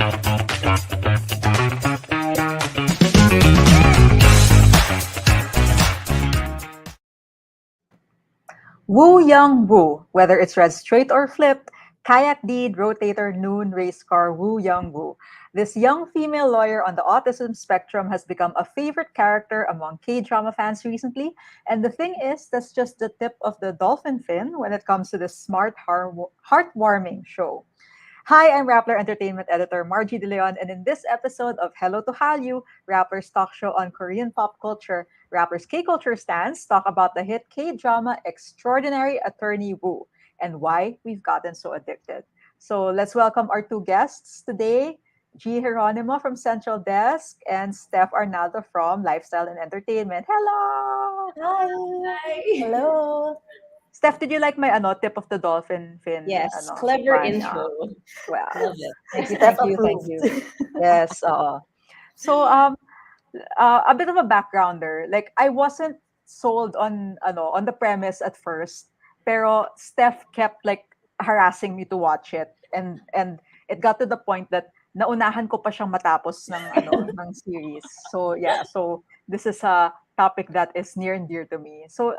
Woo Young Woo, whether it's read straight or flipped, kayak deed, rotator, noon, race car, Woo Young Woo. This young female lawyer on the autism spectrum has become a favorite character among K-drama fans recently. And the thing is, that's just the tip of the dolphin fin when it comes to this smart, heartwarming show. Hi, I'm Rappler Entertainment Editor Margie De Leon, and in this episode of Hello to Hallyu, Rappler's talk show on Korean pop culture, Rappler's K-culture stands talk about the hit K-drama Extraordinary Attorney Woo and why we've gotten so addicted. So let's welcome our two guests today, G. Geronimo from Central Desk and Steph Arnaldo from Lifestyle and Entertainment. Hello! Hi. Hi. Hello. Steph, did you like my tip of the dolphin fin Yes, clever fun? intro. Well, Love it. thank you, Steph thank you, thank approved. you. Yes. So a bit of a backgrounder. Like I wasn't sold on the premise at first, pero Steph kept like harassing me to watch it, and it got to the point that naunahan ko pa siyang matapos ng series. So yeah, so this is a topic that is near and dear to me. So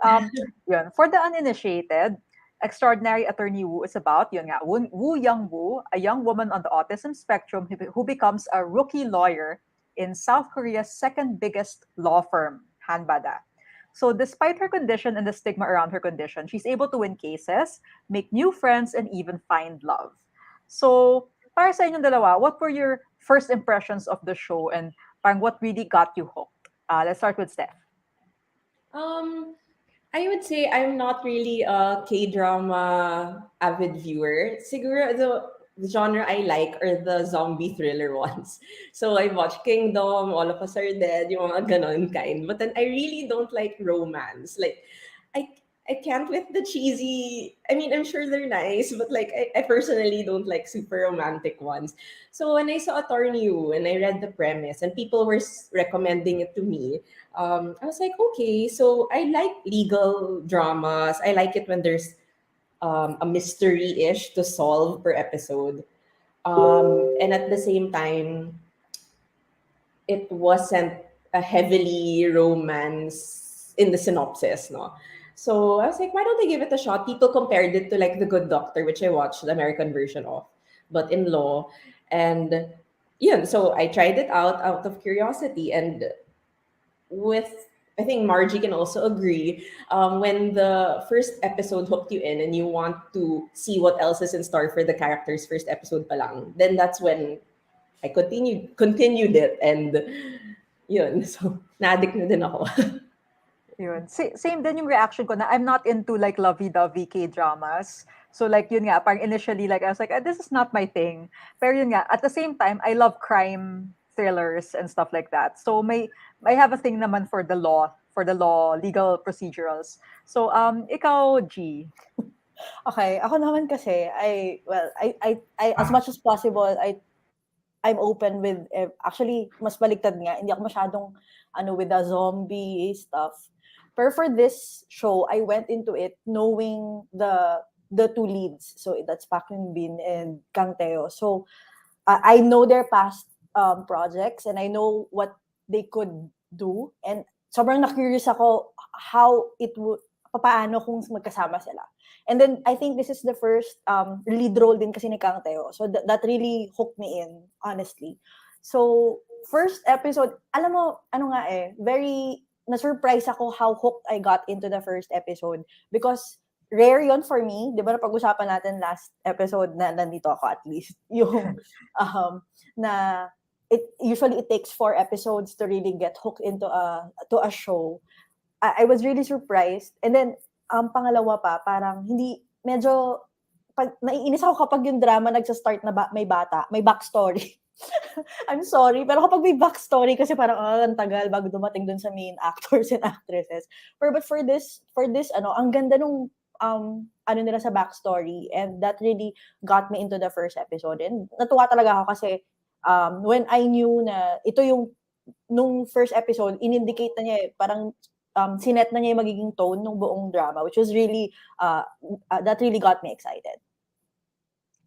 yun, for the uninitiated, Extraordinary Attorney Woo is about yun nga, Woo Young Woo, a young woman on the autism spectrum who becomes a rookie lawyer in South Korea's second biggest law firm, Hanbada. So despite her condition and the stigma around her condition, she's able to win cases, make new friends, and even find love. So, para sa inyong dalawa, what were your first impressions of the show and parang what really got you hooked? Let's start with Steph. Um, I would say I'm not really a K-drama avid viewer. Siguro the genre I like are the zombie thriller ones. So I watch Kingdom, All of Us Are Dead, yung mga ganon kind. But then I really don't like romance. Like, I I can't with the cheesy. I mean, I'm sure they're nice, but like I personally don't like super romantic ones. So when I saw Attorney You and I read the premise and people were recommending it to me, I was like, okay, so I like legal dramas. I like it when there's a mystery-ish to solve per episode. And at the same time, it wasn't a heavily romance in the synopsis, no. So I was like, why don't I give it a shot? People compared it to like The Good Doctor, which I watched the American version of, but in law. And yeah, so I tried it out of curiosity. And with I think Margie can also agree. When the first episode hooked you in and you want to see what else is in store for the characters first episode pa lang, then that's when I continued it, and yun, so na-addict na din ako. Yun. Same din yung reaction ko na I'm not into like lovey-dovey K-dramas. So like yun nga, parang initially like I was like, this is not my thing. Pero yun nga, at the same time, I love crime thrillers and stuff like that. So I have a thing naman for the law, legal procedurals. So ikaw, G. Okay, ako naman kasi, I as much as possible, I'm open with, actually, mas baliktad nga, hindi ako masyadong, with the zombie stuff. Pero for this show, I went into it knowing the two leads. So that's Park Hyun Bin and Kang Teo. So I know their past projects and I know what they could do. And sobrang na-curious ako how it would, paano kung magkasama sila. And then I think this is the first lead role din kasi ni Kang Teo. So that really hooked me in, honestly. So first episode, alam mo, very na-surprise ako how hooked I got into the first episode because rare yon for me. Di ba napag-usapan natin last episode na nandito ako at least. Yung na it takes 4 episodes to really get hooked into a show. I was really surprised. And then pangalawa pa, parang hindi, medyo, naiinis ako kapag yung drama nagsa-start na may bata, may backstory. I'm sorry, pero kapag may backstory, kasi parang, ang tagal bago dumating dun sa main actors and actresses. But for this, ang ganda nung, nila sa backstory, and that really got me into the first episode. And natuwa talaga ako kasi, when I knew na, ito yung, nung first episode, in-indicate na niya parang, sinet na niya yung magiging tone ng buong drama, which was really, that really got me excited.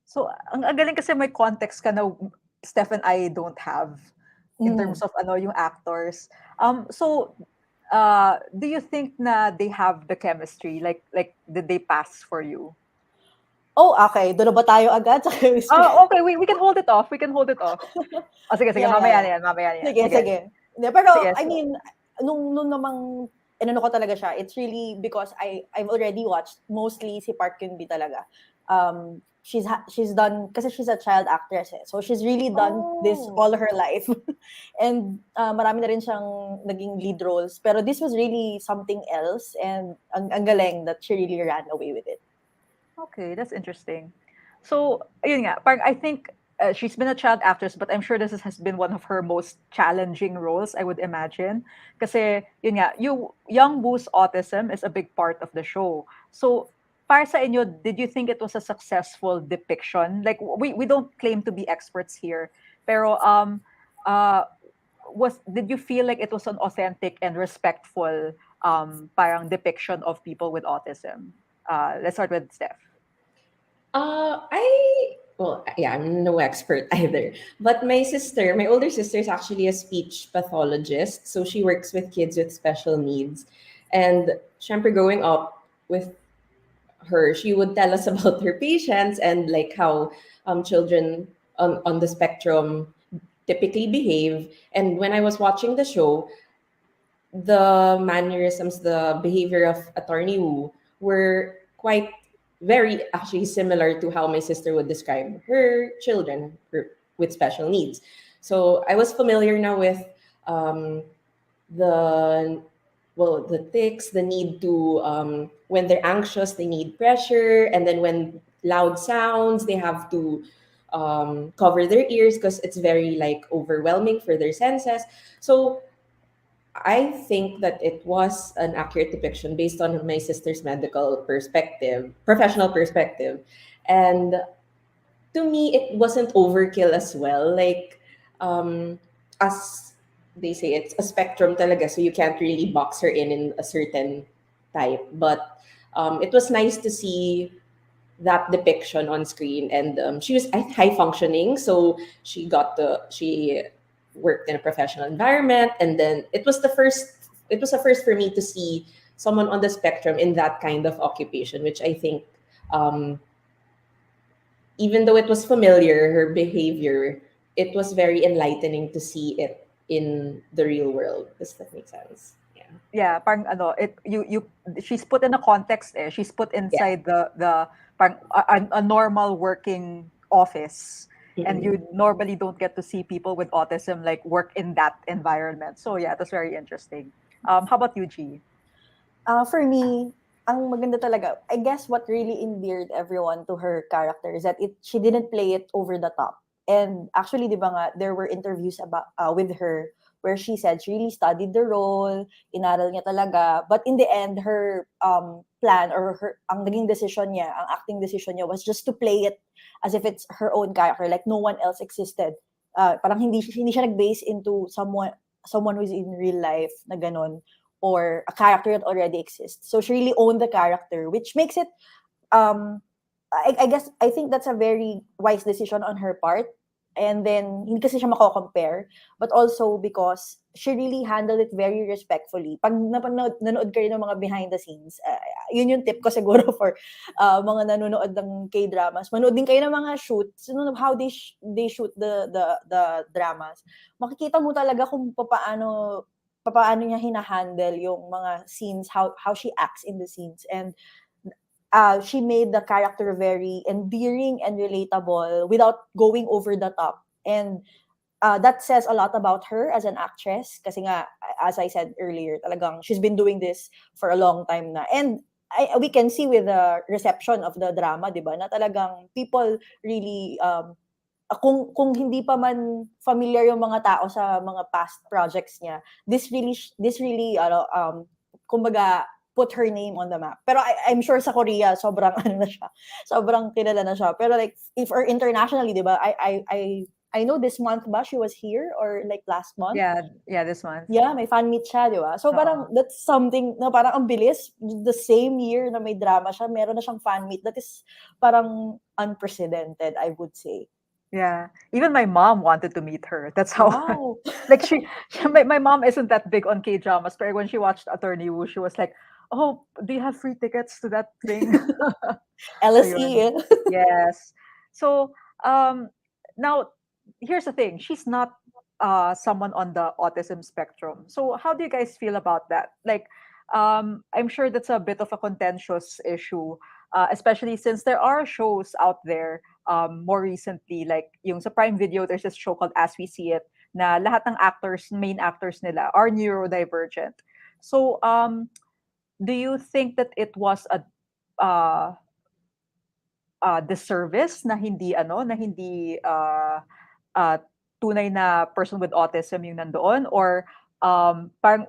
So, ang galing kasi may context ka na Steph and I don't have in terms Mm. of yung actors. So do you think na they have the chemistry? Like did they pass for you? Oh, okay. Doon na ba tayo agad sa chemistry? Oh, okay, we can hold it off. We can hold it off. Oh, sige, sige, Yeah, yeah, mamaya yeah. na yan, mamaya na yan. Sige, Sige. sige. Hindi, pero Sige. I mean, nung namang inano ko talaga siya, it's really because I've already watched mostly si Park Kyun-bi talaga. She's done kasi she's a child actress eh. So she's really done this Oh. all her life. And marami na rin siyang naging lead roles, pero this was really something else, and ang galing that she really ran away with it. Okay, that's interesting. So, ayun nga, parang I think she's been a child actress, but I'm sure has been one of her most challenging roles, I would imagine. Kasi, yun nga, Young Boo's autism is a big part of the show. So, para sa inyo, did you think it was a successful depiction? Like, we don't claim to be experts here, pero uh, did you feel like it was an authentic and respectful parang depiction of people with autism? Let's start with Steph. I'm no expert either. But my older sister is actually a speech pathologist. So she works with kids with special needs. And syempre growing up with her, she would tell us about her patients and like how children on the spectrum typically behave. And when I was watching the show, the mannerisms, the behavior of Attorney Wu were quite very actually similar to how my sister would describe her children with special needs. So I was familiar now with um, the the tics, the need to when they're anxious, they need pressure, and then when loud sounds, they have to cover their ears because it's very like overwhelming for their senses. So I think that it was an accurate depiction based on my sister's medical perspective, professional perspective. And to me, it wasn't overkill as well. Like, as they say, it's a spectrum talaga, so you can't really box her in a certain type. But it was nice to see that depiction on screen, and she was high functioning, so she worked in a professional environment, and then it was a first for me to see someone on the spectrum in that kind of occupation, which I think um, even though it was familiar, her behavior, it was very enlightening to see it in the real world. Does that make sense? Yeah. Yeah, parang she's put in a context eh. She's put Yeah. inside the parang a normal working office, and Mm-mm. you normally don't get to see people with autism like work in that environment. So yeah, that's very interesting. How about you, G? For me, ang maganda talaga, I guess what really endeared everyone to her character is that she didn't play it over the top. And actually, di ba nga, there were interviews about with her where she said she really studied the role, inaral niya talaga. But in the end, her plan or ang naging decision niya, ang acting decision niya was just to play it as if it's her own character, like no one else existed. Parang hindi siya nag-base into someone who's in real life na ganon, or a character that already exists. So she really owned the character, which makes it um I think that's a very wise decision on her part. And then hindi kasi siya mako-compare, but also because she really handled it very respectfully. Pag nanood kayo ng mga behind the scenes, yun yung tip ko siguro for mga nanonood ng K-dramas. Manood din kayo ng mga shoots, how they shoot the dramas. Makikita mo talaga kung paano niya hinahandle yung mga scenes, how she acts in the scenes. And she made the character very endearing and relatable without going over the top. And that says a lot about her as an actress. Kasi nga, as I said earlier, talagang she's been doing this for a long time na. And we can see with the reception of the drama, di ba, na talagang people really, kung hindi pa man familiar yung mga tao sa mga past projects niya, this really, kumbaga, put her name on the map. Pero I'm sure sa Korea, sobrang ano na siya, sobrang kilala na siya. Pero like, if or internationally, di ba, I know this month ba she was here, or like last month? Yeah, this month. Yeah, may fan meet siya, di ba? So parang that's something na parang ang bilis. The same year na may drama siya, meron na siyang fan meet. That is parang unprecedented, I would say. Yeah. Even my mom wanted to meet her. That's how Wow. like my mom isn't that big on K dramas, but when she watched Attorney Woo, she was like, "Oh, do you have free tickets to that thing?" LSE. Ayun. Yes. So, now here's the thing. She's not someone on the autism spectrum. So, how do you guys feel about that? Like, I'm sure that's a bit of a contentious issue, especially since there are shows out there more recently, like yung sa Prime Video, there's this show called As We See It, na lahat ng actors, main actors nila are neurodivergent. So, do you think that it was a uh, disservice na hindi na hindi uh, tunay na person with autism yung nandoon, or parang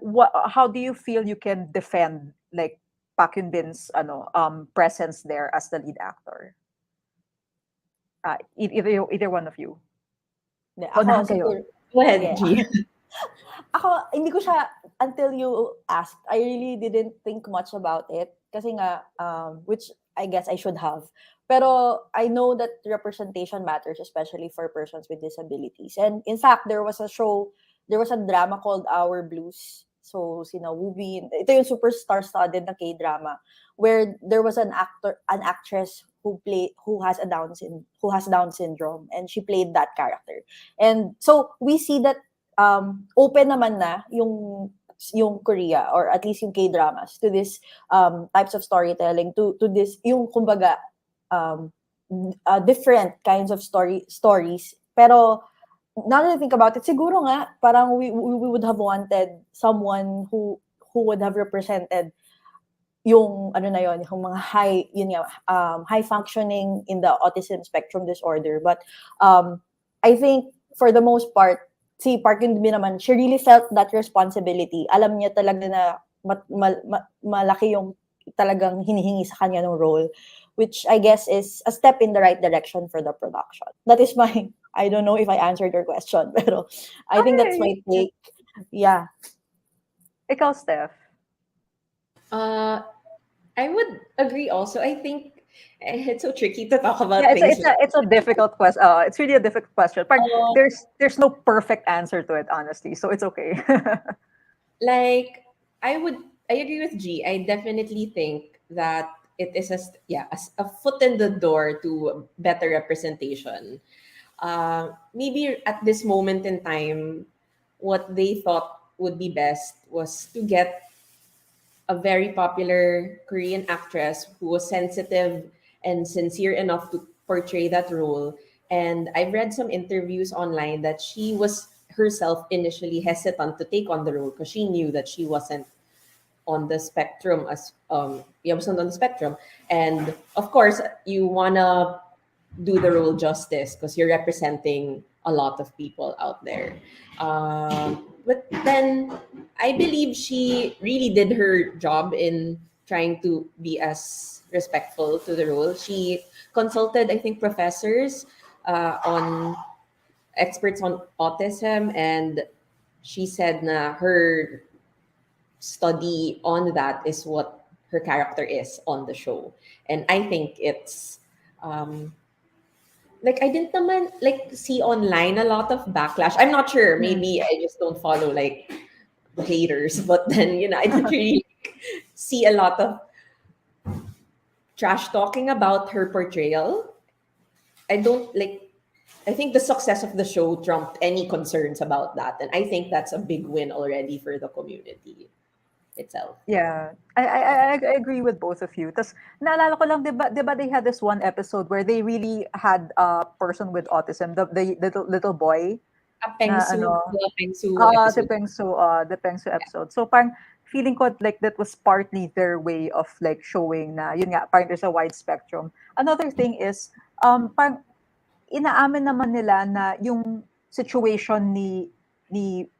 how do you feel you can defend like Pak Yun Bin's presence there as the lead actor? Either one of you. Hindi, ako Paunahan kayo. siguro, Go ahead, yeah. G. Ako, hindi ko siya, until you asked, I really didn't think much about it. Kasi nga, which I guess I should have. Pero I know that representation matters, especially for persons with disabilities. And in fact, there was a drama called Our Blues. So, sina Wubin, ito yung super star-studded na K-drama, where there was an actress who has Down syndrome, and she played that character. And so we see that open naman na yung Korea, or at least yung K-dramas, to this types of storytelling, to this yung kumbaga um, different kinds of stories. Pero now that I think about it, siguro nga parang we would have wanted someone who would have represented yung ano na yon, yung mga high functioning in the autism spectrum disorder. But I think for the most part, si Park Eun-bin naman, she really felt that responsibility. Alam niya talaga na malaki yung talagang hinihingi sa kanya ng role, which I guess is a step in the right direction for the production. That is my, I don't know if I answered your question, pero I think that's my Ay, take. Yeah. ikaw, Steph. Uh, I would agree also. I think it's so tricky to talk Yeah, about it's a, things it's a like it's a difficult question. It's really a difficult question. But uh, there's no perfect answer to it, honestly. So it's okay. like I agree with G. I definitely think that it is a foot in the door to better representation. Maybe at this moment in time, what they thought would be best was to get a very popular Korean actress who was sensitive and sincere enough to portray that role. And I've read some interviews online that she was herself initially hesitant to take on the role because she knew that she wasn't on the spectrum as yeah, wasn't on the spectrum. And of course, you wanna do the role justice because you're representing a lot of people out there. But then I believe she really did her job in trying to be as respectful to the role. She consulted, I think, professors on experts on autism, and she said na her study on that is what her character is on the show. And I think it's um, like I didn't naman like see online a lot of backlash. I'm not sure. Mm. Maybe I just don't follow like haters, but then I didn't really see a lot of trash talking about her portrayal. I don't like. I think the success of the show trumped any concerns about that, and I think that's a big win already for the community itself. Yeah, I agree with both of you. Tas naalala ko lang, 'di ba they had this one episode where they really had a person with autism, the little boy A na Pengsu, ano, the Pengsu episode. The Pengsu episode. So parang feeling ko like that was partly their way of like showing na yun nga, parang there's a wide spectrum. Another thing is parang inaamin naman nila na yung situation ni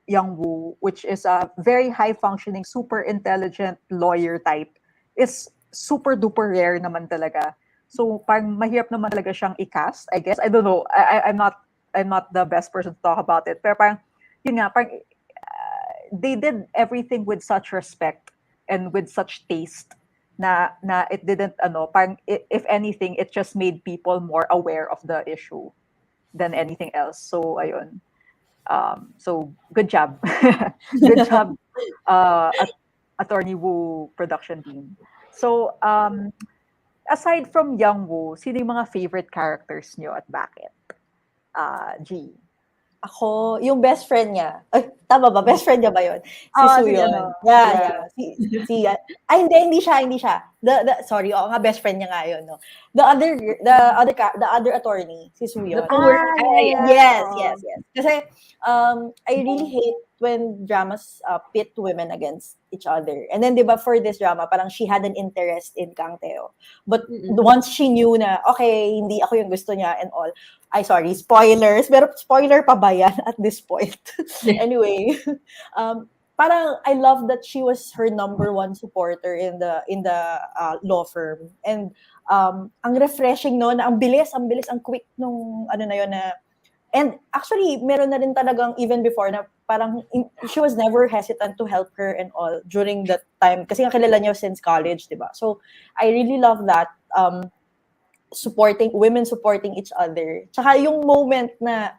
Young Woo, which is a very high functioning, super intelligent lawyer type, is super duper rare naman talaga. So parang mahirap naman talaga siyang i-cast, I guess. I don't know. I'm not the best person to talk about it. Pero parang yun nga, parang they did everything with such respect and with such taste na it didn't parang if anything it just made people more aware of the issue. than anything else. So ayun. So good job. Good job, Attorney Wu production team. So aside from Young Woo, sino yung mga favorite characters nyo at bakit? G. Ako, yung best friend niya. Ay, tama ba? Best friend niya ba yun? Si Ah, Soo si yun. ano, Yeah, yeah. yeah. Ay, hindi siya. Sorry, oo nga, best friend niya nga yun, no. The other attorney, si Soo The yun. co-worker. Ah, Yeah. Yes, oo. yes, yes. Kasi, I really hate when dramas pit women against each other. And then, di ba, for this drama, parang she had an interest in Kang Teo. But once she knew na, okay, hindi ako yung gusto niya and all, sorry, spoilers. Pero spoiler pa ba yan at this point? Anyway, parang I love that she was her number one supporter in the law firm. And ang refreshing no, na ang bilis, ang quick nung ano na yun na. And actually, meron na rin talagang even before na parang she was never hesitant to help her and all during that time. Kasi nga kilala niya since college, di ba? So, I really love that. Women supporting each other. Tsaka yung moment na,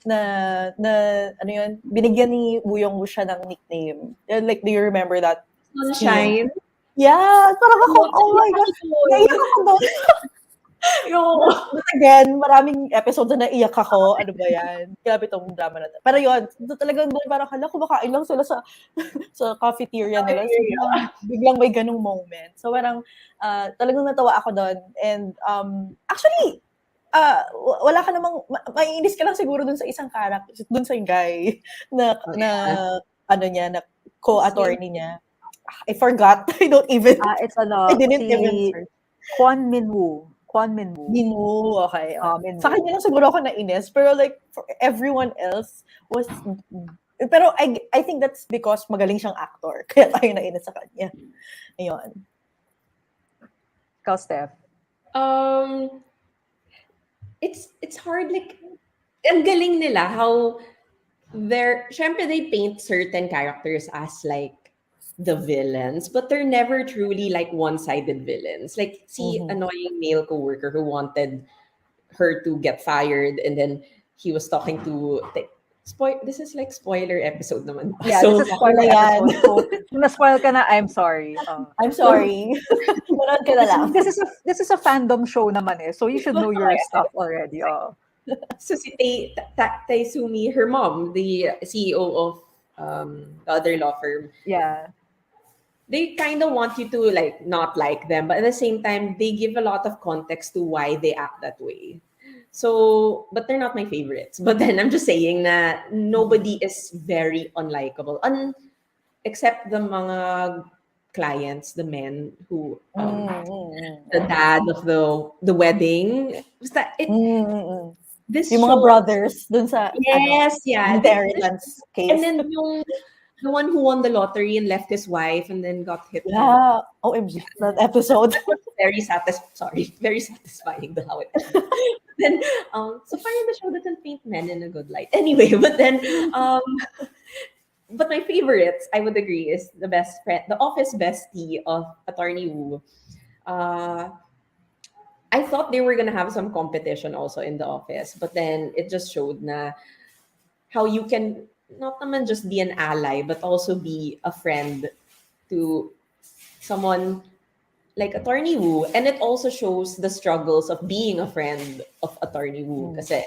ano yun, binigyan ni Woo siya ng nickname. Like, do you remember that? Sunshine. Yeah, parang ako, oh my God, naiyak ako doon. But again, maraming episodes na naiyak ako. Ano ba yan? Grabe tong drama na to. Pero yun, talagang doon parang hala, kumakain lang sila sa cafeteria nila. So, biglang may ganung moment. So parang talagang natawa ako doon. And actually, wala ka namang, maiinis ka lang siguro doon sa isang character, doon sa guy na ano niya, na co-attorney niya. I forgot. I It's ano, didn't si even search. Kwon Min-woo. Minwoo, okay. Minwoo. Sa kanya lang siguro ako nainis, pero like for everyone else was pero I think that's because magaling siyang actor. Kaya tayo nainis sa kanya. Ayun. Ikaw, Steph. It's hard, like, ang galing nila how syempre they paint certain characters as like the villains, but they're never truly like one-sided villains. Like, see, annoying male coworker who wanted her to get fired, and then he was talking to this is like spoiler episode naman. Yeah, So, this is spoiler episode. So, kung na-spoil ka na, I'm sorry. I'm sorry. Manood ka na lang. This is a fandom show naman eh. So you should know your stuff already. So si Taisumi, her mom, the CEO of the other law firm, Yeah. they kind of want you to like not like them, but at the same time, they give a lot of context to why they act that way. So, but they're not my favorites. But then I'm just saying that nobody is very unlikable, except the mga clients, the men who, the dad of the wedding. This yung mga brothers dun sa inheritance case. And then the one who won the lottery and left his wife and then got hit. Yeah. OMG, that episode. Very satisfying the how it ended. Then so parang the show doesn't paint men in a good light. Anyway, but then but my favorites, I would agree, is the best friend, the office bestie of Attorney Wu. I thought they were gonna have some competition also in the office, but then it just showed na how you can not naman just be an ally, but also be a friend to someone like Attorney Wu. And it also shows the struggles of being a friend of Attorney Wu. Kasi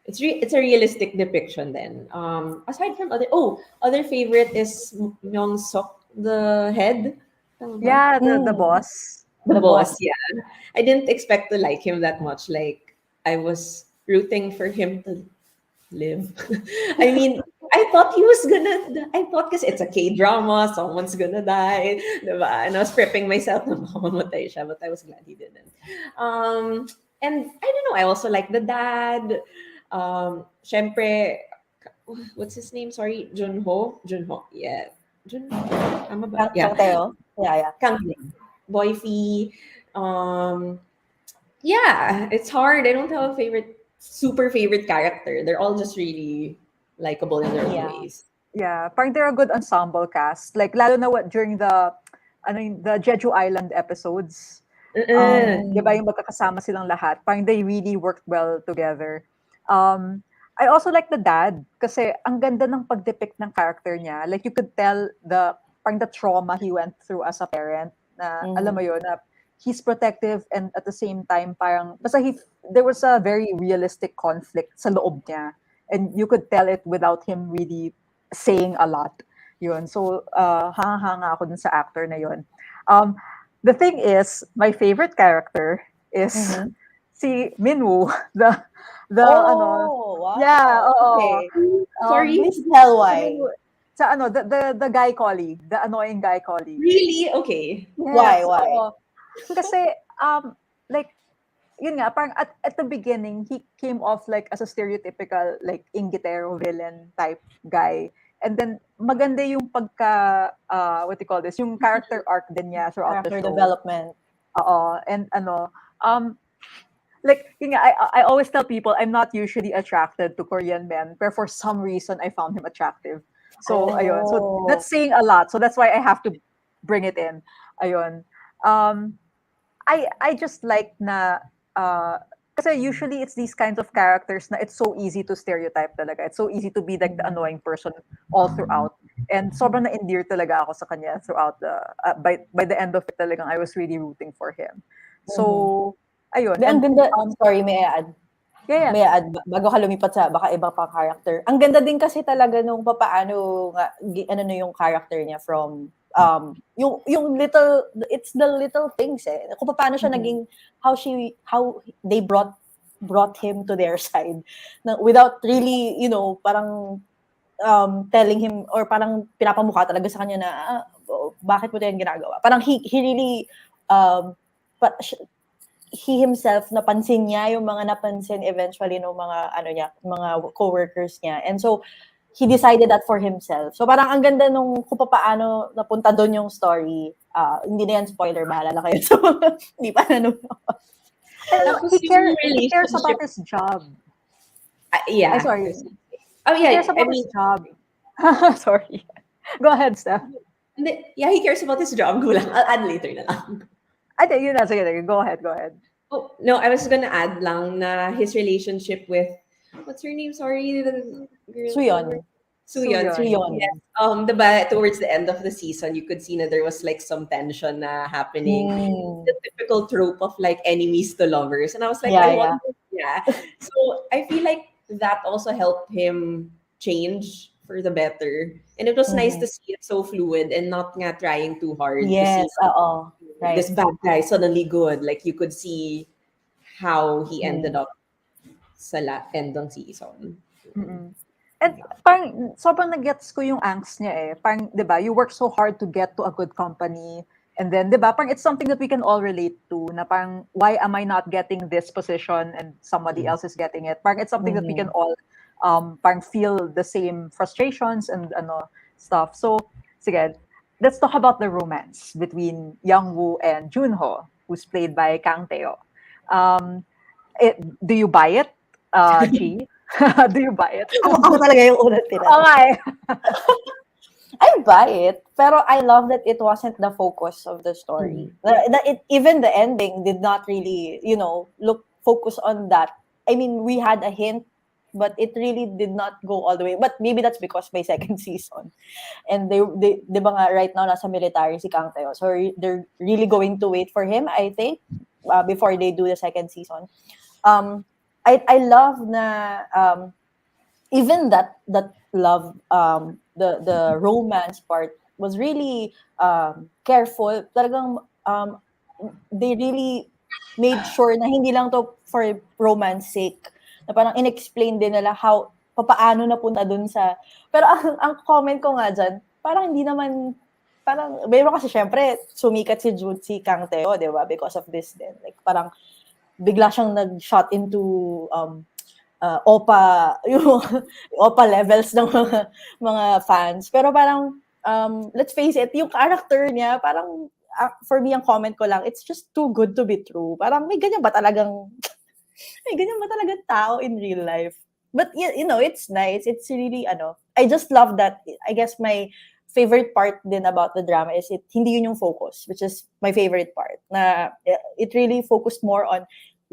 it's a realistic depiction then. Aside from other favorite is Myung Sok, the head. Yeah, the boss. The boss, yeah. I didn't expect to like him that much. Like, I was rooting for him to live. I mean, I thought because it's a K-drama, someone's gonna die, diba? And I was prepping myself na mamamatay siya, but I was glad he didn't. And I don't know, I also like the dad. Syempre, what's his name? Sorry, Junho, yeah. Junho, tama ba? Yeah. Kang Teo? Yeah. Kang Teo. Boyfie. Yeah, it's hard. I don't have a super favorite character. They're all just really likable in their own ways. Yeah, parang they're a good ensemble cast. Like, lalo na during the Jeju Island episodes. Diba yung magkakasama silang lahat. Parang they really worked well together. I also like the dad kasi ang ganda ng pag-depict ng character niya. Like you could tell parang the trauma he went through as a parent na alam mo Mhm. yun na he's protective and at the same time parang basta there was a very realistic conflict sa loob niya and you could tell it without him really saying a lot. Yun. So hanga-hanga ako dun sa actor na yun. Um, the thing is, my favorite character is Mhm. si Minwoo, the ano, Oh, yeah, wow. oo. Okay. Sorry. Please tell Si why. Minwoo, sa ano, the guy colleague, the annoying guy colleague. Really? Okay. Why? Yes, Why? oo. Kasi, like, yun nga, parang at the beginning, he came off like as a stereotypical, like, inggitero villain type guy. And then, maganda yung what do you call this, yung character arc din niya throughout the Character show. development. Oo. And like, yun nga, I always tell people I'm not usually attracted to Korean men, but for some reason I found him attractive. So, ayun. So, Oh. that's saying a lot. So, that's why I have to bring it in. Ayun. Um, I just like na, kasi usually it's these kinds of characters na it's so easy to stereotype talaga. It's so easy to be like the annoying person all throughout. And sobrang na-endear talaga ako sa kanya throughout by the end of it talagang I was really rooting for him. Mhm. So, ayun. Ang And ganda, sorry, may I add? yeah, May I add, bago ka lumipat sa baka iba pa character. Ang ganda din kasi talaga nung papaano nga, ano na yung character niya from, yung little, it's the little things eh. Kung paano siya naging, how they brought him to their side. Na, without really, parang, telling him, or parang pinapamukha talaga sa kanya na, bakit mo ito yung ginagawa? Parang he really, um, he himself napansin niya yung mga napansin eventually ng mga coworkers niya. And so he decided that for himself. So parang ang ganda nung kung paano napunta doon yung story. Hindi na yan spoiler, bahala na kayo. So hindi pa nanonood. and Tapos he yung cares about relationship, his job. Ay, yeah. sorry. Oh He cares yeah, I about his mean, job. Sorry. Go ahead, Steph. yeah, he cares about his job. Go lang. I'll add later na lang. Ay, yun na. Sige. Go ahead. Oh, no, I was gonna add lang na his relationship with, what's her name? Sorry, the girl. Suyon. Suyeon. Suyon. Yes. Diba, towards the end of the season, you could see that there was like some tension na happening. Hmm. The typical trope of like enemies to lovers. And I was like, I Yeah, want, yeah. So I feel like that also helped him change for the better. And it was nice to see it so fluid and not nga trying too hard to see Yes, oo. Right. this bad guy suddenly good. Like you could see how he ended up sa end ng season. Mm-mm. And parang sobrang nag-gets ko yung angst niya eh. Parang, di ba, you work so hard to get to a good company. And then, di ba, parang it's something that we can all relate to. Na parang, why am I not getting this position and somebody else is getting it? Parang it's something that we can all parang feel the same frustrations and stuff. So, sige, let's talk about the romance between Youngwoo and Junho, who's played by Kang Tae-yo. Do you buy it, Chi? Do you buy it? Ako talaga yung unang tinanong. Okay. I buy it, pero I love that it wasn't the focus of the story. Even the ending did not really, look focus on that. I mean, we had a hint, but it really did not go all the way. But maybe that's because may second season. And they di ba nga, right now, nasa military si Kang Tae-yo. So they're really going to wait for him, I think, before they do the second season. I love na, even that love, the romance part was really careful. Talagang they really made sure na hindi lang to for romance sake. Na parang inexplain din nila how paano napunta dun sa. Pero ang comment ko nga dyan, parang hindi naman, parang meron kasi syempre sumikat si Kang Tae-yo, di ba? Because of this din. Like parang bigla siyang nag-shot into yung OPA levels ng mga fans. Pero parang, let's face it, yung character niya, parang, for me, ang comment ko lang, it's just too good to be true. Parang, may ganyan ba talagang tao in real life? But, it's nice. It's really, I just love that. I guess my favorite part din about the drama is hindi yun yung focus, which is my favorite part. Na it really focused more on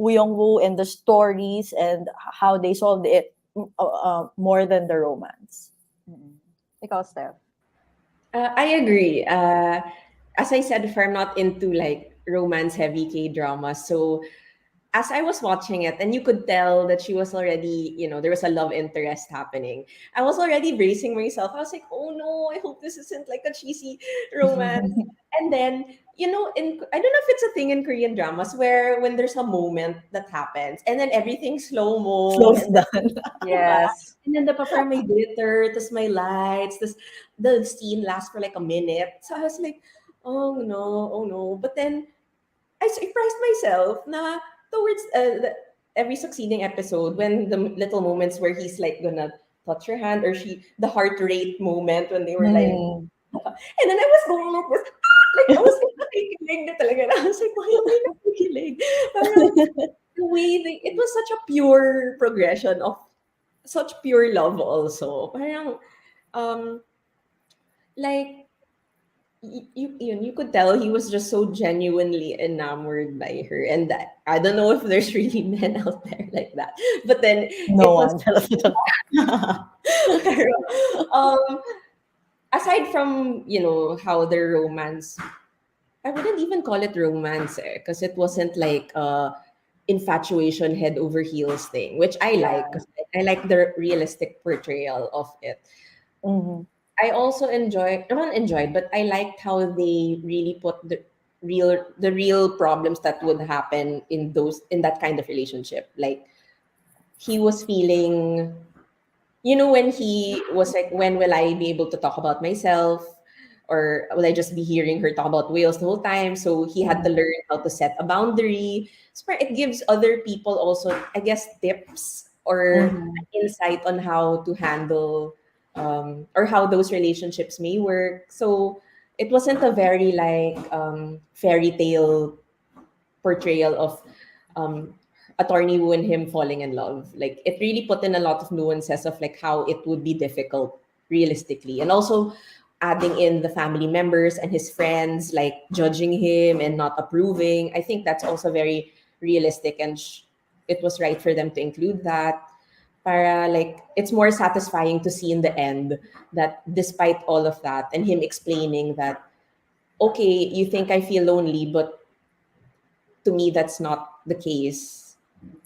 Woo Young-woo and the stories and how they solved it more than the romance. Mm-mm. Ikaw, Steph. I agree. As I said before, I'm not into like romance heavy K dramas. So as I was watching it, and you could tell that she was already, there was a love interest happening. I was already bracing myself. I was like, oh no, I hope this isn't like a cheesy romance. And then, I don't know if it's a thing in Korean dramas where when there's a moment that happens and then everything's slow mo Slows and down. diba? Yes. And then the parang may glitter, tas may lights, tas the scene lasts for like a minute. So I was like, oh no, oh no. But then I surprised myself na towards every succeeding episode when the little moments where he's like gonna touch her hand or the heart rate moment when they were like, Mm. and then I was going like this, like I was like nakikilig na talaga. I was like, why am I nakikilig? Parang the way it was such a pure progression of such pure love also. Parang, um, like, you could tell he was just so genuinely enamored by her. And that, I don't know if there's really men out there like that. But then No it was, one. pero, um, aside from, how their romance, I wouldn't even call it romance because it wasn't like infatuation head over heels thing, which I Yeah. like 'cause I like the realistic portrayal of it. Mhm. I also not enjoyed, but I liked how they really put the real problems that would happen in that kind of relationship. Like he was feeling, when he was like, when will I be able to talk about myself? Or will I just be hearing her talk about whales the whole time? So he had to Mhm. learn how to set a boundary. So it gives other people also, I guess, tips or Mhm. insight on how to handle or how those relationships may work. So it wasn't a very like fairy tale portrayal of um, attorney Wu and him falling in love. Like it really put in a lot of nuances of like how it would be difficult realistically, and also adding in the family members and his friends like judging him and not approving. I think that's also very realistic, and it was right for them to include that. Para like it's more satisfying to see in the end that despite all of that and him explaining that okay, you think I feel lonely, but to me that's not the case.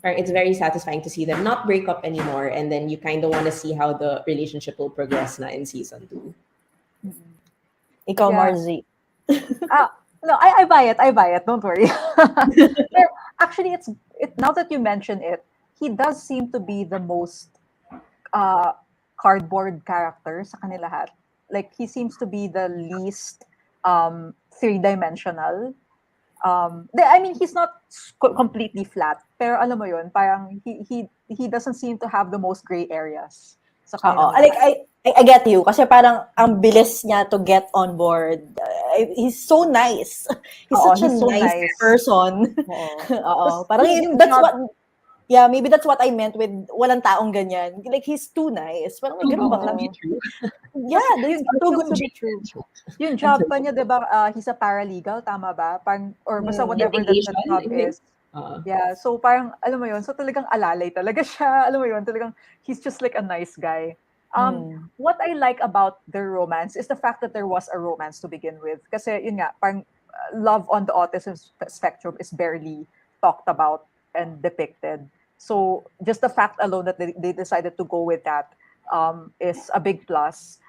Right? It's very satisfying to see them not break up anymore, and then you kind of want to see how the relationship will progress na in season 2. Mm-mm. Ikaw, Yeah. Marzi. Ah, no, I buy it. I buy it. Don't worry. Pero actually, now that you mention it, he does seem to be the most uh, cardboard character sa kanila lahat. Like he seems to be the least three-dimensional. I mean, he's not completely flat, pero alam mo yun, parang he doesn't seem to have the most gray areas sa Oo. kanilang Like, lahat. I get you. Kasi parang ang bilis niya to get on board. He's so nice. He's Oo, such a he's so nice nice. person. Oo. Oo. Tapos Parang yung that's job, what, yeah, maybe that's what I meant with walang taong ganyan. Like, he's too nice. Parang may Too ganun good ba to be ka? oo. true. Yeah, Tapos that's yung too yung good to be true. yung job pa niya, 'di ba, he's a paralegal, tama ba? Parang or basta whatever that the Litigation, job I think. is. Yeah, so parang alam mo yun, so talagang alalay talaga siya. Alam mo yun, talagang he's just like a nice guy. Mm. What I like about their romance is the fact that there was a romance to begin with. Kasi yun nga, parang love on the autism spectrum is barely talked about and depicted. So just the fact alone that they decided to go with that is a big plus.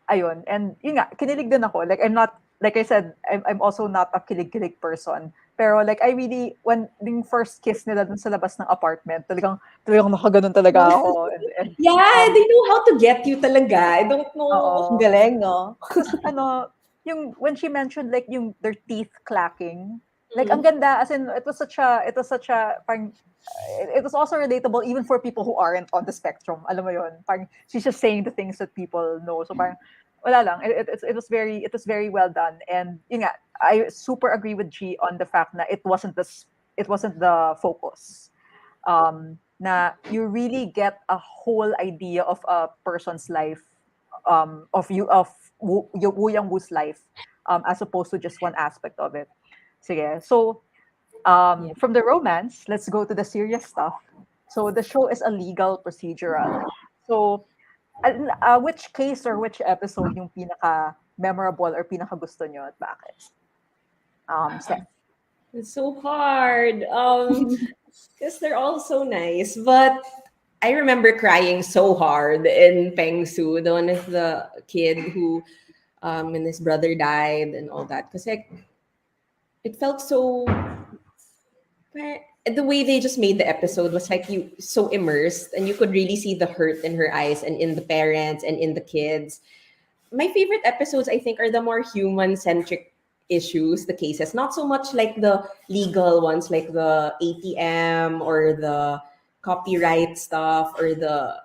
Ayun. And yun nga, kinilig din ako. Like, I'm not, like I said, I'm also not a kilig-kilig person. Pero like, I really, when yung first kiss nila dun sa labas ng apartment, talagang nakaganon talaga ako. And Yeah, they know how to get you talaga. I don't Ang know. oo. galing, no? Tapos ano, yung when she mentioned like yung their teeth clacking, like ang Mm. ganda, as in it was such a parang it was also relatable even for people who aren't on the spectrum. Alam mo yon, parang she's just saying the things that people know. So parang wala lang. It was very well done. And yun nga, I super agree with G on the fact na it wasn't the focus. Na you really get a whole idea of a person's life, of Wu Yang Wu's life, as opposed to just one aspect of it. Sige. So Yeah. From the romance, let's go to the serious stuff. So the show is a legal procedural. So which case or which episode yung pinaka memorable or pinaka gusto nyo at bakit? Steph. It's so hard. Because they're all so nice. But I remember crying so hard in Peng Su, the one with the kid who and his brother died and all that. Because like it felt so the way they just made the episode was like you so immersed and you could really see the hurt in her eyes and in the parents and in the kids. My favorite episodes I think are the more human centric issues, the cases, not so much like the legal ones like the ATM or the copyright stuff or the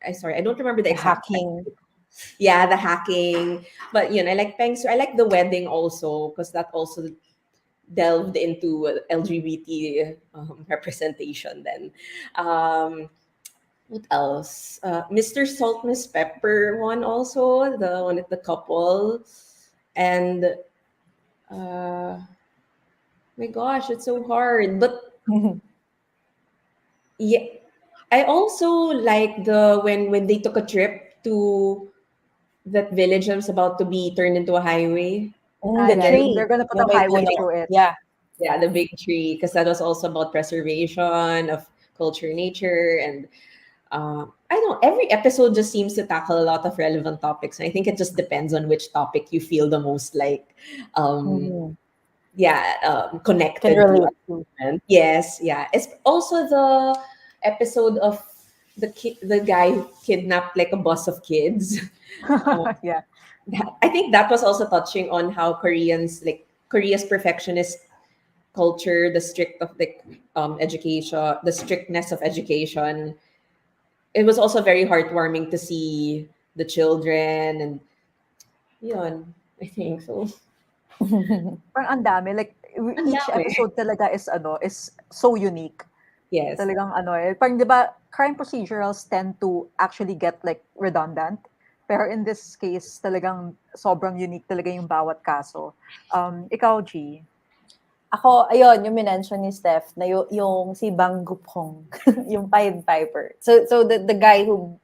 I sorry, I don't remember the The exact hacking. yeah, the hacking. But I like Peng Su. I like the wedding also because that also delved into LGBT representation then. Um, what else? Mr. Salt, Miss Pepper one also, the one with the couple. And my gosh, it's so hard. But yeah, I also like the when they took a trip to that village that was about to be turned into a highway. The And Yeah, then they're tree. gonna put Yung a may highway puno. through it. Yeah. yeah, the big tree, because that was also about preservation of culture, nature, and I don't know. Every episode just seems to tackle a lot of relevant topics, and I think it just depends on which topic you feel the most like, um, Mhm. Can connected to. relate to. Yes, yeah. It's also the episode of the guy who kidnapped like a bus of kids. Yeah. I think that was also touching on how Koreans like Korea's perfectionist culture, the strict of like education, the strictness of education. It was also very heartwarming to see the children and yun, I think so. Parang ang dami. Like, Ang each dami. episode talaga is so unique. Yes. Talagang parang 'di ba, crime procedurals tend to actually get like redundant. Pero in this case, talagang sobrang unique talaga yung bawat kaso. Ikaw, G. Ako, ayun, yung minention ni Steph na yung si Bang Gupong, yung Pied Piper. So the guy who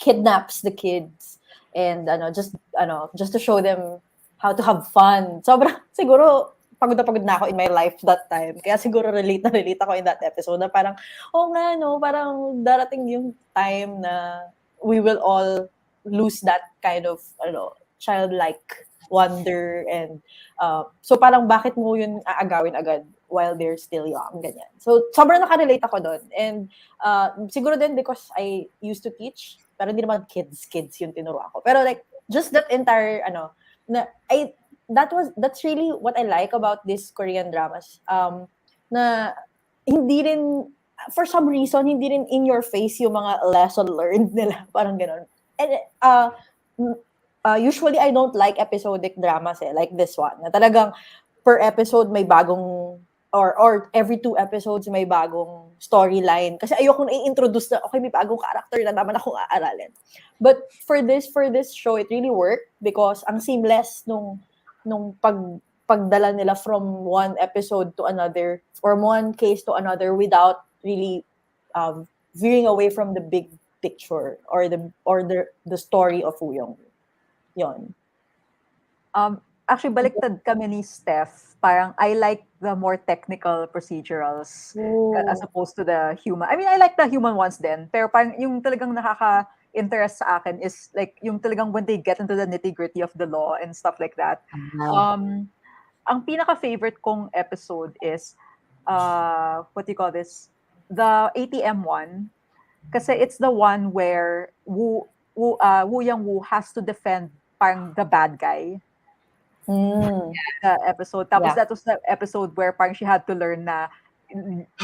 kidnaps the kids and just to show them how to have fun. Sobrang siguro pagod na ako in my life that time. Kaya siguro relate ako in that episode na parang, oh nga, no, parang darating yung time na we will all lose that kind of, childlike wonder and so parang bakit mo yun aagawin agad while they're still young, ganyan. So sobrang nakarelate ako doon. And siguro din because I used to teach, pero hindi naman kids yung tinuro ako. Pero like just that entire na that's really what I like about these Korean dramas. Na hindi rin for some reason hindi rin in your face yung mga lesson learned nila, parang gano'n. And usually I don't like episodic dramas like this one. Na talagang per episode may bagong or every 2 episodes may bagong storyline. Kasi ayoko na i-introduce na okay may bagong character na naman akong aaralin. But for this show it really worked because ang seamless nung pagdala nila from one episode to another or one case to another without really veering away from the big picture or the story of Woo Yon. Actually, baliktad kami ni Steph. Parang I like the more technical procedurals as Oh. opposed to the human. I mean, I like the human ones din. Pero parang yung talagang nakaka-interest sa akin is like yung talagang when they get into the nitty-gritty of the law and stuff like that. Ang pinaka-favorite kong episode is, what do you call this? The ATM one. Kasi it's the one where Woo Young Woo has to defend parang the bad guy. Mm. The episode. Tapos Yeah. that was the episode where parang she had to learn na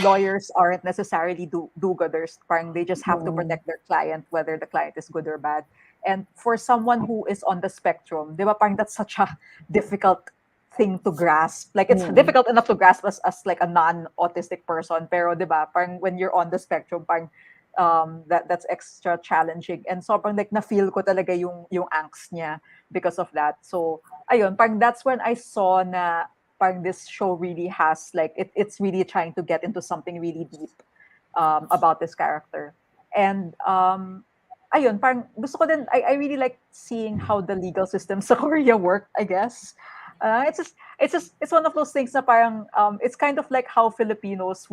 lawyers aren't necessarily do-gooders. Parang they just have to protect their client, whether the client is good or bad. And for someone who is on the spectrum, di ba parang that's such a difficult thing to grasp. Like it's difficult enough to grasp as like a non-autistic person. Pero di ba parang when you're on the spectrum, parang that's extra challenging. And sobrang like na-feel ko talaga yung angst niya because of that. So ayun, parang that's when I saw na parang this show really has like it's really trying to get into something really deep about this character. And ayun, parang gusto ko din, I really like seeing how the legal system sa Korea work, I guess. It's one of those things na parang it's kind of like how Filipinos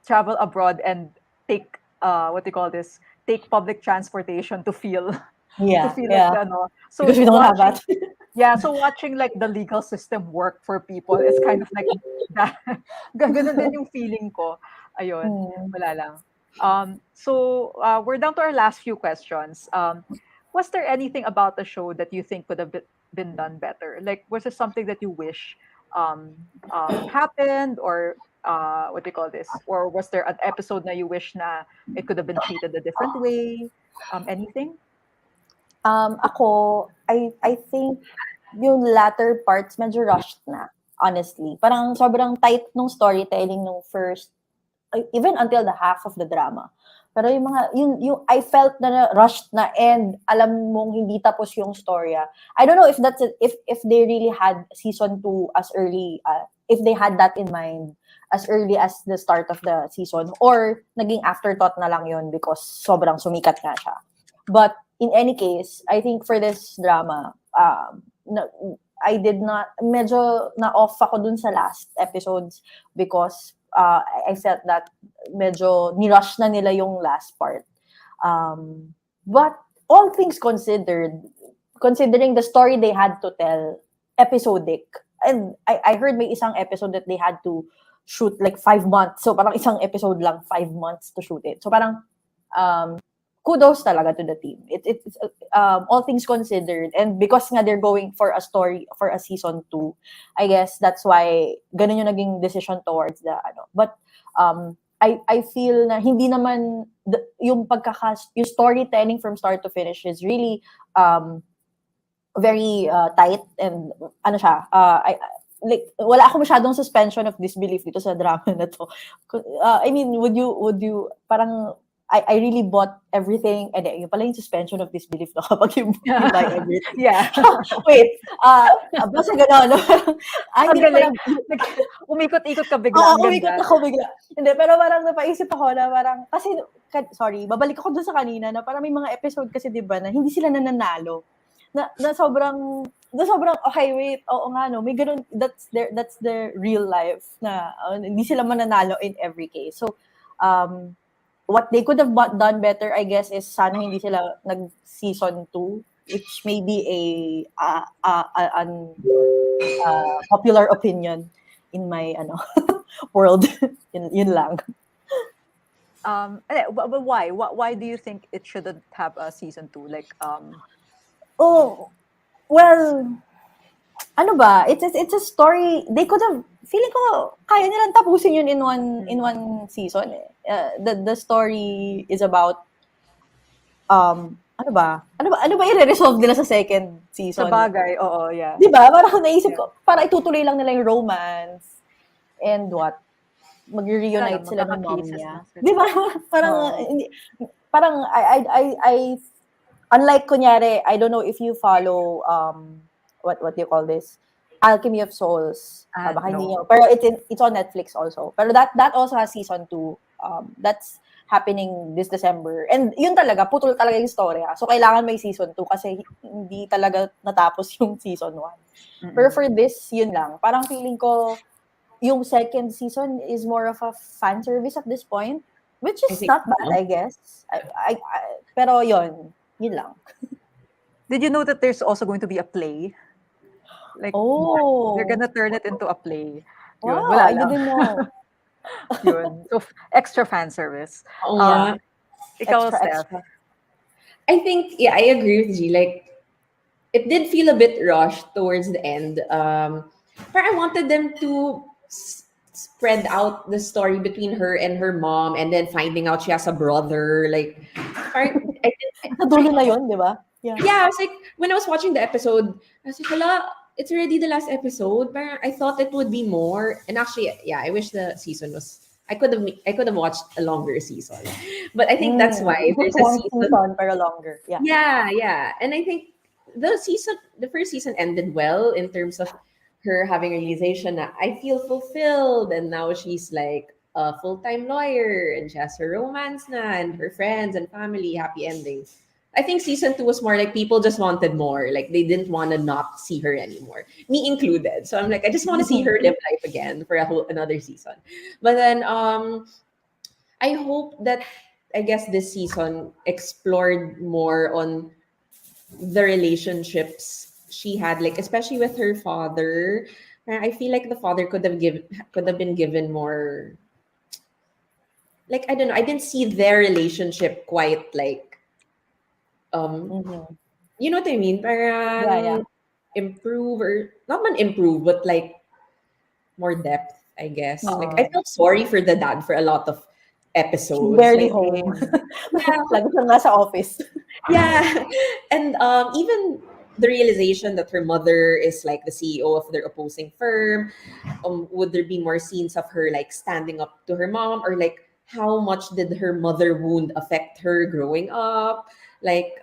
travel abroad and take what do you call this? Take public transportation to feel to Yeah, feel like yeah. the ano. So Because we don't have watching that. yeah, so watching like the legal system work for people is kind of like that. Ganun din yung feeling ko. Ayun, Mm. wala lang. So we're down to our last few questions. Was there anything about the show that you think could have been done better? Like, was there something that you wish happened, or what do you call this? Or was there an episode na you wish na it could have been treated a different way? Anything? Ako, I think yung latter parts medyo rushed na, honestly. Parang sobrang tight nung storytelling nung first, even until the half of the drama. Pero yung mga, yung I felt na rushed na and alam mong hindi tapos yung storya. I don't know if that's, if they really had season 2 as early, if they had that in mind as early as the start of the season, or naging afterthought na lang yun because sobrang sumikat nga siya. But in any case, I think for this drama, I did not, medyo na-off ako dun sa last episodes because I felt that medyo nirush na nila yung last part. But all things considered, considering the story they had to tell, episodic. And I heard may isang episode that they had to shoot like 5 months. So parang isang episode lang, 5 months to shoot it. So parang kudos talaga to the team. It's all things considered, and because nga they're going for a story for a season 2, I guess that's why ganun yung naging decision towards the ano. But I feel na hindi naman yung yung storytelling from start to finish is really very tight, and ano siya, like wala ako masyadong suspension of disbelief dito sa drama na to. I mean, would you parang I really bought everything, and yung pala yung suspension of disbelief na kapag you buy everything. Yeah. Wait, basta gano'n. Ang galing. Umikot-ikot ka bigla. Oo, umikot ako bigla. Hindi, pero parang napaisip ako na parang, kasi, sorry, babalik ako dun sa kanina na parang may mga episode kasi, di ba, na hindi sila nananalo. Na sobrang, okay, wait, oo nga, no, may ganun, that's their real life na hindi sila mananalo in every case. So, what they could have done better, I guess, is sana hindi sila nag-season 2, which may be a popular opinion in my world. Yun lang. But why? Why do you think it shouldn't have a season 2? Like, Oh, well, ano ba? It's a story. They could have, feeling ko kaya nilang tapusin yun in one season. The story is about ano ba i-resolve nila sa second season? Sa bagay, oo, yeah. Di ba? Parang naisip ko, para itutuloy lang nila yung romance and what? Mag-reunite sila ng mom niya. Di ba? Parang I unlike kunyari, I don't know if you follow what do you call this? Alchemy of Souls. Baka hindi nyo. Pero it's on Netflix also. Pero that also has season 2. That's happening this December. And yun talaga, putol talaga yung storya. So, kailangan may season 2 kasi hindi talaga natapos yung season 1. Mm-hmm. Pero for this, yun lang. Parang feeling ko, yung second season is more of a fan service at this point, which is not bad, I guess. Pero yun lang. Did you know that there's also going to be a play? Like, they're gonna turn it into a play. Wow, wala I didn't know. Yun. So, extra fan service. Ikaw, Steph. I think, yeah, I agree with G. Like, it did feel a bit rushed towards the end. But I wanted them to spread out the story between her and her mom, and then finding out she has a brother. Like, nadulo na yun, di ba? Yeah, I was like, when I was watching the episode, I was like, hala, it's already the last episode. But I thought it would be more. And actually, yeah, I wish the season was. I could have watched a longer season, but I think that's why there's a season for a longer. Yeah. And I think the first season ended well in terms of her having a realization that I feel fulfilled, and now she's like a full-time lawyer and she has her romance na and her friends and family, happy endings. I think season two was more like people just wanted more. Like they didn't want to not see her anymore, me included. So I'm like, I just want to see her live life again for a whole another season. But then I hope that I guess this season explored more on the relationships she had, like especially with her father. I feel like the father could have been given more, like I don't know, I didn't see their relationship quite like um Mhm. you know what I mean? Yeah, yeah. Parang improve, or not man improve, but like more depth, I guess. Like I Oo. felt sorry for the dad for a lot of She's episodes. barely Like home. yeah, Lagi siya nasa office. yeah. And even the realization that her mother is like the CEO of their opposing firm. Would there be more scenes of her like standing up to her mom, or like how much did her mother wound affect her growing up? Like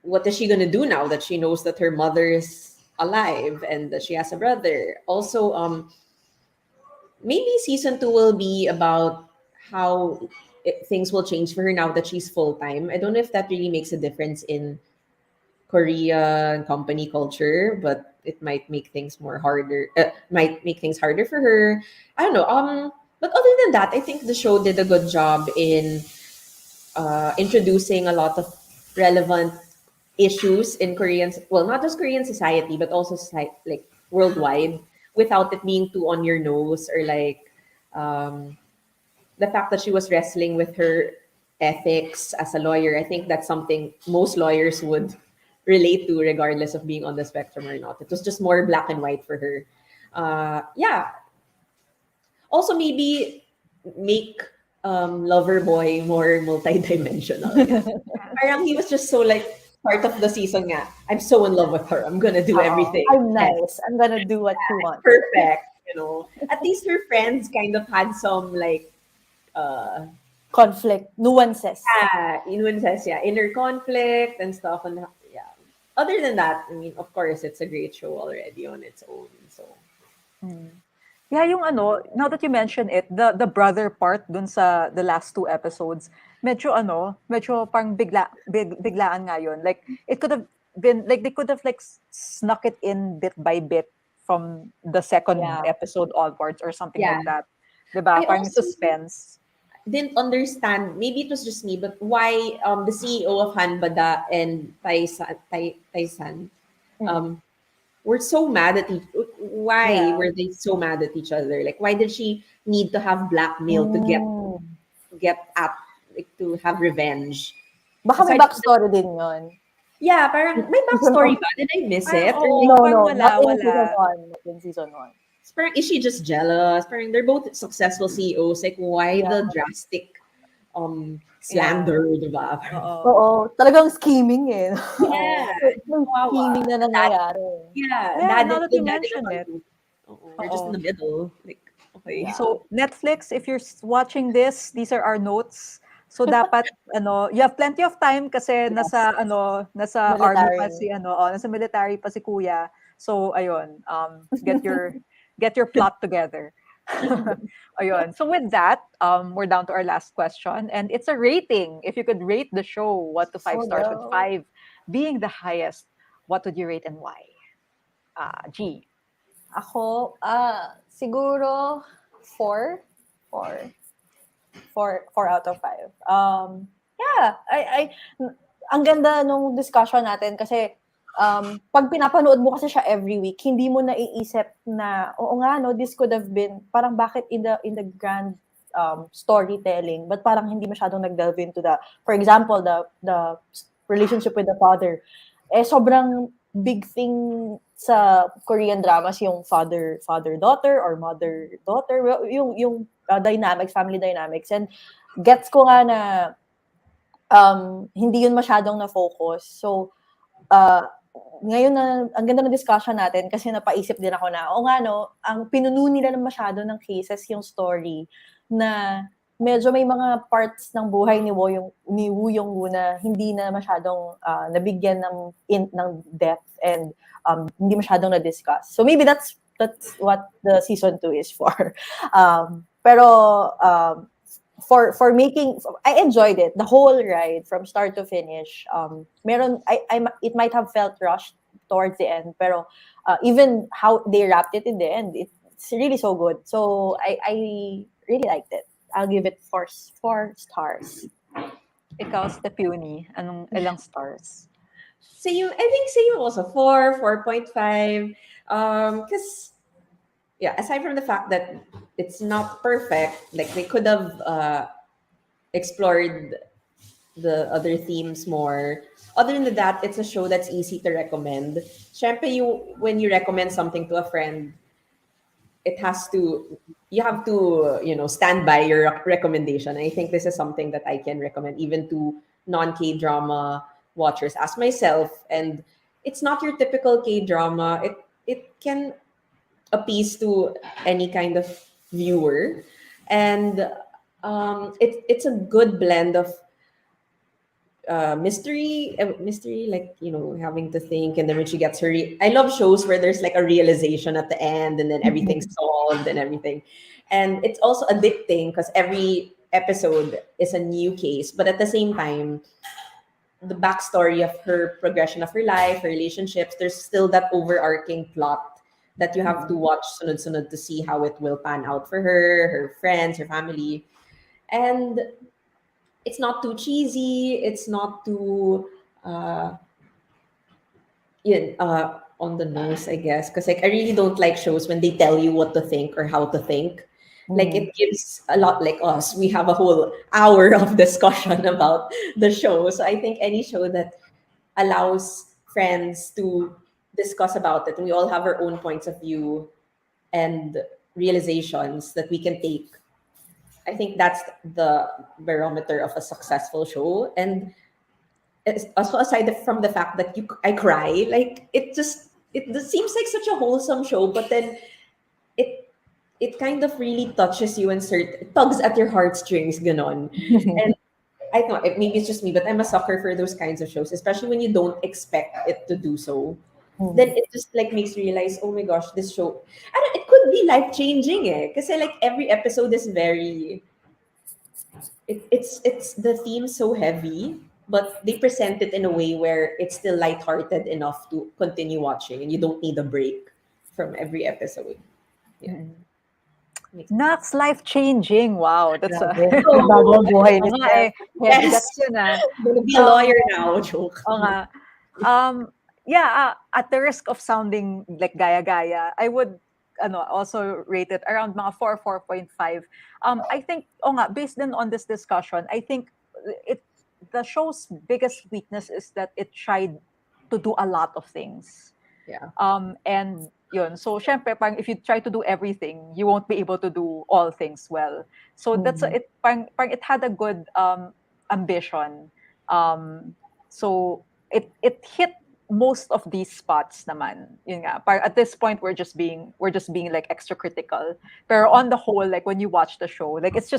what is she gonna do now that she knows that her mother is alive and that she has a brother? Also, maybe season two will be about how things will change for her now that she's full time. I don't know if that really makes a difference in Korean company culture, but it might make things more harder. Might make things harder for her. I don't know. But other than that, I think the show did a good job in introducing a lot of relevant issues in Korean, well, not just Korean society, but also like worldwide, without it being too on your nose, or like um, the fact that she was wrestling with her ethics as a lawyer. I think that's something most lawyers would relate to, regardless of being on the spectrum or not. It was just more black and white for her. Yeah. Also, maybe make Lover Boy more multidimensional. Parang he was just so like part of the season nga. I'm so in love with her. I'm gonna do Oo. everything. I'm And nice. I'm gonna do what she wants. perfect, you know. At least her friends kind of had some like uh Conflict, nuances. nuances, yeah, inner conflict and stuff. And yeah. Other than that, I mean, of course, it's a great show already on its own. So Mm. Yeah, yung ano, now that you mention it, the brother part dun sa the last two episodes, medyo parang biglaan nga yun. Like it could have been like they could have like snuck it in bit by bit from the second Yeah. episode onwards or something yeah. like that. 'Di ba? I Parang also suspense. didn't understand, maybe it was just me, but why the CEO of Hanbada and Taisan Mm. um were so mad at each, why Yeah. were they so mad at each other? Like why did she need to have blackmail to Mm. get at, like to have revenge? Baka may Aside from the, backstory din yun. yeah, parang may Season backstory one. ba? Did I miss Parang it? Or oo, like, No, parang no, not wala, in season wala. one. Not in season one. parang is she just jealous? Parang they're both successful CEOs. Like why Yeah. the drastic Yeah. slander, diba? Oo. Oo, talagang scheming eh. Oo. Yeah, May kawawa. scheming na Dad, nangyayari. yeah, Yeah, now that the you dad in the mention it. front. We're just in Oo. the middle. Like, okay. Yeah. So, Netflix, if you're watching this, these are our notes. So dapat you have plenty of time kasi Yes. nasa army pa Military. si nasa military pa si kuya. So ayun, get your plot together. Ayun. So with that, we're down to our last question and it's a rating. If you could rate the show 1 to 5 Oh stars with no. 5 being the highest, what would you rate and why? G. Ako, siguro 4. 4. 4 out of 5. Yeah, ang ganda nung discussion natin kasi pag pinapanood mo kasi siya every week, hindi mo naiisip na, oo nga, no, this could have been, parang bakit in the grand storytelling, but parang hindi masyadong nag-delve into for example, the relationship with the father. Sobrang big thing sa Korean dramas yung father-daughter or mother-daughter, yung dynamics, family dynamics. And gets ko nga na hindi yun masyadong na-focus. So, ngayon na, ang ganda ng discussion natin kasi napaisip din ako na, o nga no, ang pinuno nila ng masyado ng cases yung story na medyo may mga parts ng buhay ni Woo Young-woo na hindi na masyadong nabigyan ng depth and hindi masyadong na-discuss. So maybe that's what the season 2 is for. Pero for making, I enjoyed it, the whole ride from start to finish. It might have felt rushed towards the end, pero even how they wrapped it in the end, it's really so good. So I really liked it. I'll give it four stars. Ikaw, Stepuni, ilang stars? Same, I think same also. 4.5. Because yeah, aside from the fact that it's not perfect, like they could have explored the other themes more. Other than that, it's a show that's easy to recommend. Syempre, when you recommend something to a friend, it has to you have to stand by your recommendation. I think this is something that I can recommend even to non K drama watchers as myself. And it's not your typical K drama. It can appease to any kind of viewer, and it's a good blend of mystery, like having to think, and then when she gets her, I love shows where there's like a realization at the end, and then everything's solved and everything, and it's also addicting because every episode is a new case, but at the same time, the backstory of her progression of her life, her relationships, there's still that overarching plot that you have to watch sunod-sunod to see how it will pan out for her friends, her family, and it's not too cheesy. It's not too on the nose, I guess. Because like I really don't like shows when they tell you what to think or how to think. Like it gives a lot, like us. We have a whole hour of discussion about the show. So I think any show that allows friends to discuss about it, and we all have our own points of view and realizations that we can take. I think that's the barometer of a successful show. And also aside from the fact that I cry, like it seems like such a wholesome show, but then it it kind of really touches you and tugs at your heartstrings, ganon. And I don't know, maybe it's just me, but I'm a sucker for those kinds of shows, especially when you don't expect it to do so. Then it just like makes you realize, oh my gosh, this show, it could be life changing, because like every episode is very, it's the theme so heavy, but they present it in a way where it's still lighthearted enough to continue watching, and you don't need a break from every episode. Yeah. Nax, life-changing. Wow, that's a... Grabe. Bago ang buhay ni Oo nga Steph. eh, heavy Yes. guts yun ah. Gonna be a lawyer now. Joke. Oo nga. Yeah, at the risk of sounding like gaya-gaya, I would also rate it around mga 4.5. I think, based then on this discussion, I think the show's biggest weakness is that it tried to do a lot of things. Yeah. And yun. So, syempre, parang if you try to do everything, you won't be able to do all things well. So, parang it had a good ambition. So, it hit most of these spots naman. Yun nga. Parang at this point, we're just being like extra critical. Pero on the whole, like when you watch the show, like it's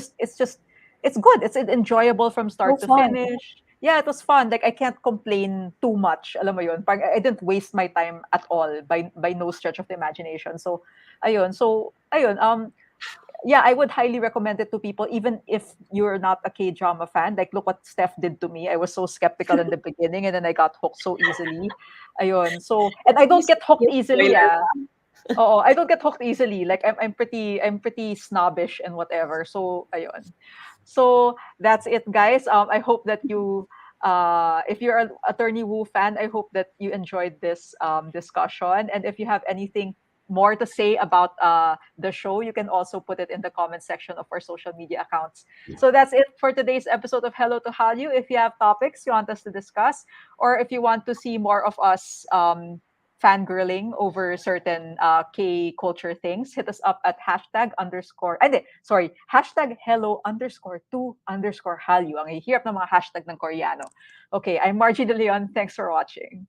good. It's enjoyable from start So to fun. finish. Yeah, it was fun. Like I can't complain too much. Alam mo yun, parang I didn't waste my time at all by no stretch of the imagination. So, ayun. Yeah, I would highly recommend it to people, even if you're not a K-drama fan. Like, look what Steph did to me. I was so skeptical in the beginning, and then I got hooked so easily. Ayun. So, and I don't get hooked easily. Oh, I don't get hooked easily. Like I'm pretty snobbish and whatever. So, ayun. So that's it, guys. I hope that if you're an Attorney Wu fan, I hope that you enjoyed this discussion. And if you have anything more to say about the show, you can also put it in the comment section of our social media accounts. So that's it for today's episode of Hello to Hallyu. If you have topics you want us to discuss, or if you want to see more of us fangirling over certain K culture things, hit us up at hashtag hello_to_Hallyu. Ang hirap ng mga hashtag ng Koreano. Okay, I'm Margie De Leon. Thanks for watching.